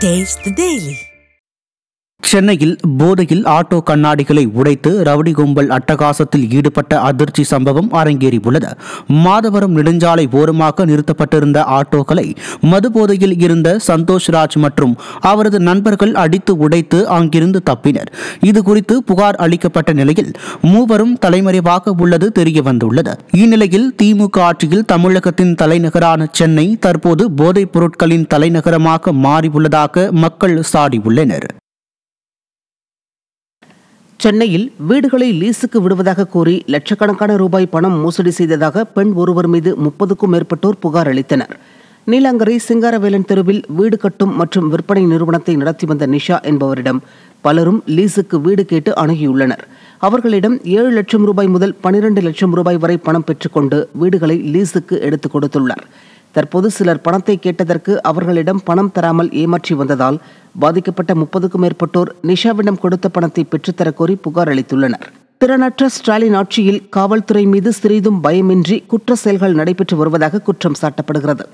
Taste the Daily. சென்னையில் போதையில் auto கண்ணாடிகளை உடைத்து ரவுடி கும்பல் அட்டகாசத்தில் ஈடுபட்ட அதிர்ச்சி சம்பவம் அரங்கேறியுள்ளது. மாதவரம் நெடுஞ்சாலை ஓரமாக நிறுத்தப்பட்டிருந்த ஆட்டோக்களை மது போதையில் இருந்த சந்தோஷ் ராஜ் மற்றும் அவரது நண்பர்கள் அடித்து உடைத்து அங்கிருந்து தப்பினர். இதுகுறித்து புகார் அளிக்கப்பட்ட நிலையில் மூவரும் தலைமறைவாக உள்ளது தெரியவந்துள்ளது. இந்நிலையில் திமுக ஆட்சியில் தமிழகத்தின் தலைநகரான சென்னை தற்போது போதைப் பொருட்களின் தலைநகரமாக மாறியுள்ளதாக மக்கள் சாடியுள்ளனர். சென்னையில் வீடுகளை லீஸுக்கு விடுவதாக கூறி லட்சக்கணக்கான ரூபாய் பணம் மோசடி செய்ததாக பெண் ஒருவர் மீது 30க்கும் மேற்பட்டோர் புகார் அளித்தனர். நீலாங்கரை சிங்காரவேலன் தெருவில் வீடு கட்டும் மற்றும் விற்பனை நிறுவனத்தை நடத்தி வந்த நிஷா என்பவரிடம் பலரும் லீஸுக்கு வீடு கேட்டு அணுகியுள்ளனர். அவர்களிடம் 7 லட்சம் ரூபாய் முதல் 12 லட்சம் ரூபாய் வரை பணம் பெற்றுக்கொண்டு வீடுகளை லீஸுக்கு எடுத்துக் கொடுத்துள்ளார். தற்போது சிலர் பணத்தை கேட்டதற்கு அவர்களிடம் பணம் தராமல் ஏமாற்றி வந்ததால் பாதிக்கப்பட்ட 30க்கும் மேற்பட்டோர் நிஷாவிடம் கொடுத்த பணத்தை பெற்றுத்தர கோரி புகார் அளித்துள்ளனர். திறனற்ற ஸ்டாலின் ஆட்சியில் காவல்துறை மீது சிறிதும் பயமின்றி குற்ற செயல்கள் நடைபெற்று வருவதாக குற்றம் சாட்டப்படுகிறது.